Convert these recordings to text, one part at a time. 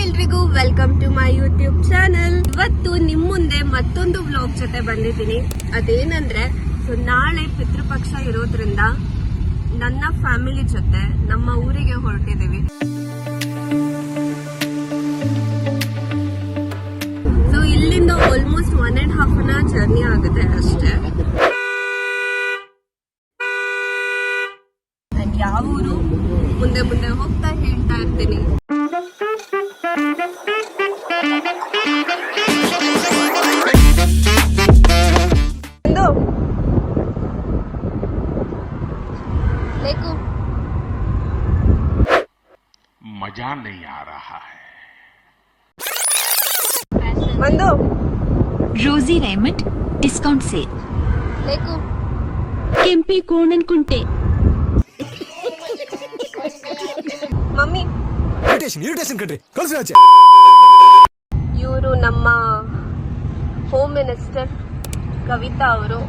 ಎಲ್ರಿಗೂ welcome to my YouTube channel. ಇವತ್ತು ನಿಮ್ ಮುಂದೆ ಮತ್ತೊಂದು ವ್ಲಾಗ್ ಜೊತೆ ಬಂದಿದ್ದೀನಿ. ಅದೇನಂದ್ರೆ ನಾಳೆ ಪಿತೃಪಕ್ಷ ಇರೋದ್ರಿಂದ ನನ್ನ ಫ್ಯಾಮಿಲಿ ಜೊತೆ ನಮ್ಮ ಊರಿಗೆ ಹೊರಟಿದ್ದೀವಿ. ಸೊ ಇಲ್ಲಿಂದ ಆಲ್ಮೋಸ್ಟ್ 1.5 hour ಜರ್ನಿ ಆಗುತ್ತೆ ಅಷ್ಟೇ. ಯಾವ ಊರು ಮುಂದೆ ಮುಂದೆ ಹೋಗ್ತಾ ಹೇಳ್ತಾ ಇರ್ತೀನಿ. मजा नहीं आ रहा है. ಬಂದು ರೋಸಿ ರೇಮಂಡ್ ಡಿಸ್ಕೌಂಟ್ ಸೇಲ್ ಕೆಂಪಿ ಕೋಣನ್ ಕುಂಟೆ. ಮಮ್ಮಿ ಇವರು ನಮ್ಮ ಹೋಮ್ ಮಿನಿಸ್ಟರ್ ಕವಿತಾ ಅವರು.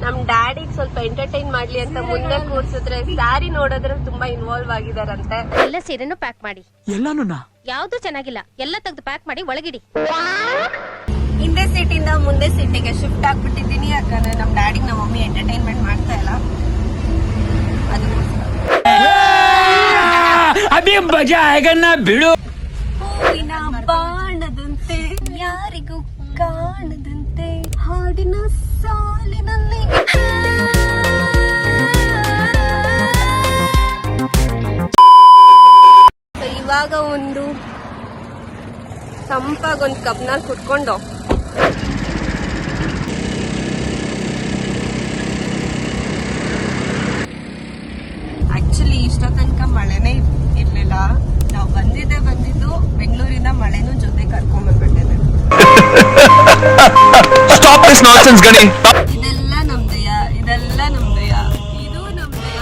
ನಮ್ ಡ್ಯಾಡಿಗೆ ಸ್ವಲ್ಪ ಎಂಟರ್ಟೈನ್ ಮಾಡ್ಲಿ ಅಂತ ಮುಂದೆ ಕೂರ್ಸಿದ್ರೆ ಸ್ಯಾರಿ ನೋಡೋದ್ರೆ ತುಂಬಾ ಇನ್ವಾಲ್ವ್ ಆಗಿದಾರಂತೆ. ಎಲ್ಲ ಸೀರೆನೂ ಪ್ಯಾಕ್ ಮಾಡಿ. ಎಲ್ಲಾನು ಯಾವ್ದು ಚೆನ್ನಾಗಿಲ್ಲ, ಎಲ್ಲ ತೆಗೆದು ಪ್ಯಾಕ್ ಮಾಡಿ ಒಳಗಿಡಿ. ಹಿಂದೆ ಸೀಟಿಂದ ಮುಂದೆ ಸೀಟಿಗೆ ಶಿಫ್ಟ್ ಆಗ್ಬಿಟ್ಟಿದ್ದೀನಿ. ಯಾಕಂದ್ರೆ ನಮ್ ಡ್ಯಾಡಿಗೆ ನಮ್ಮ ಮಮ್ಮಿ ಎಂಟರ್ಟೈನ್ಮೆಂಟ್ ಮಾಡ್ತಾ ಇಲ್ಲ. ಅಭಿ ಮಜಾ ಆಗ ಬಿಡು. ಹೂವಿನ ಬಾಣದಂತೆ ಯಾರಿಗೂ ಕಾಣದಂತೆ ಹಾಡಿನ ಸಾಲಿನಲ್ಲಿ ಇವಾಗ ಒಂದು ತಂಪಾಗೊಂದು ಕಬ್ನಲ್ಲಿ ಕುತ್ಕೊಂಡು ಆಕ್ಚುಲಿ ಇಷ್ಟ ತನಕ ಮಳೆನೇ ಇರ್ಲಿಲ್ಲ. ನಾವು ಬಂದಿದ್ದು ಬೆಂಗಳೂರಿಂದ ಮಳೆನೂ ಜೊತೆ ಕರ್ಕೊಂಡ್ ಬಂದ್ಬಿಟ್ಟಿದೆ. ಇದೆಲ್ಲ ನಮ್ದೆಯ ಇದು ನಮ್ದೆಯ.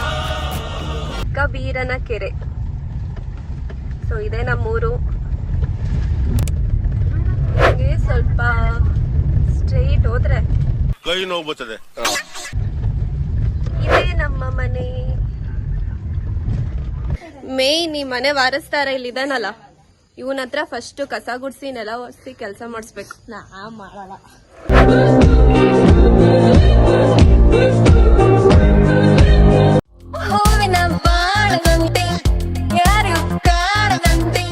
ಕಬೀರನ ಕೆರೆ. ಸೊ ಇದೇ ನಮ್ಮೂರು. ಸ್ವಲ್ಪ ಸ್ಟ್ರೈಟ್ ಹೋದ್ರೆ ಕೈ ನೋವು ಬರ್ತದೆ. ಇದೇ ನಮ್ಮ ಮನೆ. ಮೇನ್ ಈ ಮನೆ ವಾರಸ್ತಾರ ಇಲ್ಲಿ ಇದಾನಲ್ಲ, ಇವನ ಹತ್ರ ಫಸ್ಟ್ ಕಸ ಗುಡ್ಸಿ ನೆಲ ಒರೆಸಿ ಕೆಲಸ ಮಾಡಿಸ್ಬೇಕು. ನಾ ಮಾಡಲ್ಲ. ಹೂವಿನ ಬಾಳದಂತೆ ಯಾರು ಕಾಣದಂತೆ.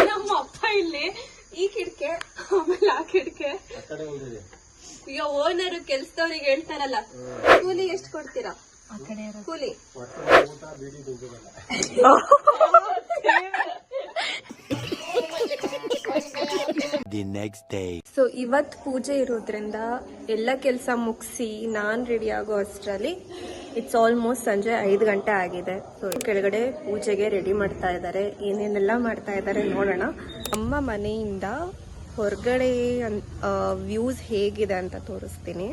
ನಮ್ಮ ಅಪ್ಪ ಇಲ್ಲಿ ಈ ಕಿಟಕೆ ಆಮೇಲೆ ಆ ಕಿಟಕೆ. ಈಗ ಓನರು ಕೆಲ್ಸದವ್ರಿಗೆ ಹೇಳ್ತಾರಲ್ಲ, ಕೂಲಿ ಎಷ್ಟು ಕೊಡ್ತೀರಾ? ಕೂಲಿ ಸೊ ಇವತ್ ಪೂಜೆ ಇರೋದ್ರಿಂದ ಎಲ್ಲ ಕೆಲಸ ಮುಗಿಸಿ ನಾನ್ ರೆಡಿ ಆಗೋ ಅಷ್ಟರಲ್ಲಿ ಇಟ್ಸ್ ಆಲ್ಮೋಸ್ಟ್ ಸಂಜೆ 5 ಗಂಟೆ ಆಗಿದೆ. ಸೊ ಕೆಳಗಡೆ ಪೂಜೆಗೆ ರೆಡಿ ಮಾಡ್ತಾ ಇದ್ದಾರೆ. ಏನೇನೆಲ್ಲ ಮಾಡ್ತಾ ಇದ್ದಾರೆ ನೋಡೋಣ. ನಮ್ಮ ಮನೆಯಿಂದ ಹೊರಗಡೆ ವ್ಯೂಸ್ ಹೇಗಿದೆ ಅಂತ ತೋರಿಸ್ತೀನಿ.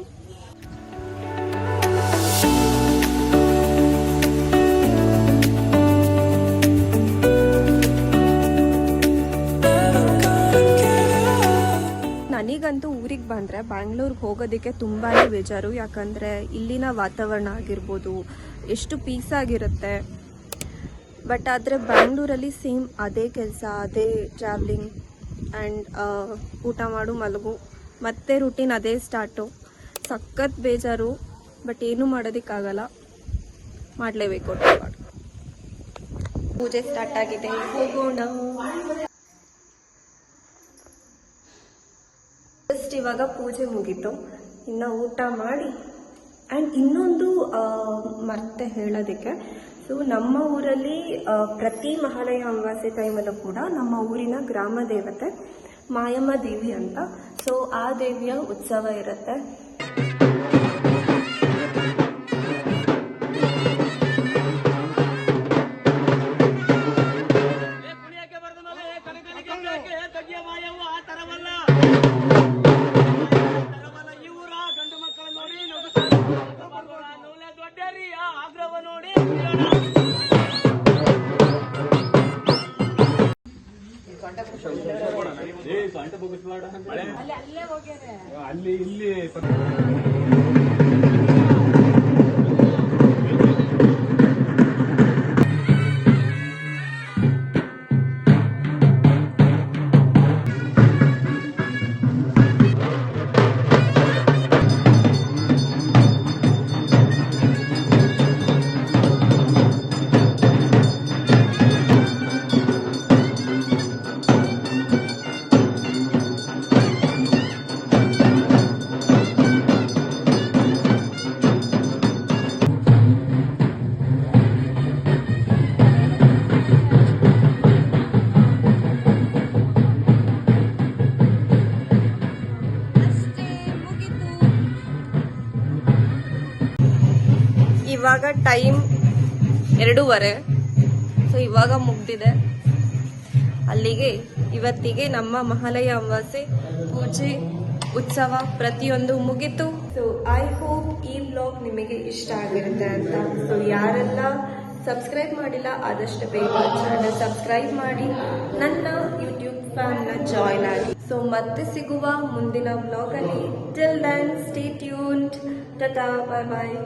ನನಗಂತೂ ಊರಿಗೆ ಬಂದರೆ ಬ್ಯಾಂಗ್ಳೂರ್ಗೆ ಹೋಗೋದಕ್ಕೆ ತುಂಬಾ ಬೇಜಾರು. ಯಾಕಂದರೆ ಇಲ್ಲಿನ ವಾತಾವರಣ ಆಗಿರ್ಬೋದು ಎಷ್ಟು ಪೀಸ್ ಆಗಿರುತ್ತೆ. ಬಟ್ ಆದರೆ ಬ್ಯಾಂಗ್ಳೂರಲ್ಲಿ ಸೇಮ್ ಅದೇ ಕೆಲಸ, ಅದೇ ಟ್ರಾವ್ಲಿಂಗ್ ಆ್ಯಂಡ್ ಊಟ ಮಾಡು ಮಲಗು ಮತ್ತೆ ರೂಟೀನ್ ಅದೇ ಸ್ಟಾರ್ಟು. ಸಖತ್ ಬೇಜಾರು. ಬಟ್ ಏನೂ ಮಾಡೋದಕ್ಕಾಗಲ್ಲ, ಮಾಡಲೇಬೇಕು. ಪೂಜೆ ಸ್ಟಾರ್ಟ್ ಆಗಿದೆ, ಹೋಗೋಣ. ಜಸ್ಟ್ ಇವಾಗ ಪೂಜೆ ಮುಗೀತು, ಇನ್ನು ಊಟ ಮಾಡಿ. ಆ್ಯಂಡ್ ಇನ್ನೊಂದು ಮರ್ತೆ ಹೇಳೋದಕ್ಕೆ, ಸೊ ನಮ್ಮ ಊರಲ್ಲಿ ಪ್ರತಿ ಮಹಾಲಯ ಅಮಾವಾಸ್ಯೆ ಟೈಮಲ್ಲೂ ಕೂಡ ನಮ್ಮ ಊರಿನ ಗ್ರಾಮ ದೇವತೆ ಮಾಯಮ್ಮ ದೇವಿ ಅಂತ, ಸೊ ಆ ದೇವಿಯ ಉತ್ಸವ ಇರುತ್ತೆ. ಅಲ್ಲಿ ಇಲ್ಲಿ ಇವಾಗ ಟೈಮ್ 2:30. ಸೊ ಇವಾಗ ಮುಗ್ದಿದೆ. ಅಲ್ಲಿಗೆ ಇವತ್ತಿಗೆ ನಮ್ಮ ಮಹಾಲಯ ಅಮಾವಾಸ್ಯೆ ಪೂಜೆ ಉತ್ಸವ ಪ್ರತಿಯೊಂದು ಮುಗಿತು. ಸೊ ಐ ಹೋಪ್ ಈ ವ್ಲಾಗ್ ನಿಮಗೆ ಇಷ್ಟ ಆಗಿರುತ್ತೆ ಅಂತ. ಸೊ ಯಾರೆಲ್ಲ ಸಬ್ಸ್ಕ್ರೈಬ್ ಮಾಡಿಲ್ಲ ಆದಷ್ಟು ಬೇಗ ಚಾನಲ್ ಸಬ್ಸ್ಕ್ರೈಬ್ ಮಾಡಿ ನನ್ನ ಯೂಟ್ಯೂಬ್ ಫ್ಯಾನ್ನ ಜಾಯ್ನ್ ಆಗಿ. ಸೊ ಮತ್ತೆ ಸಿಗುವ ಮುಂದಿನ ವ್ಲಾಗಲ್ಲಿ. Till then stay tuned. Tata, bye ಬಾಯ್.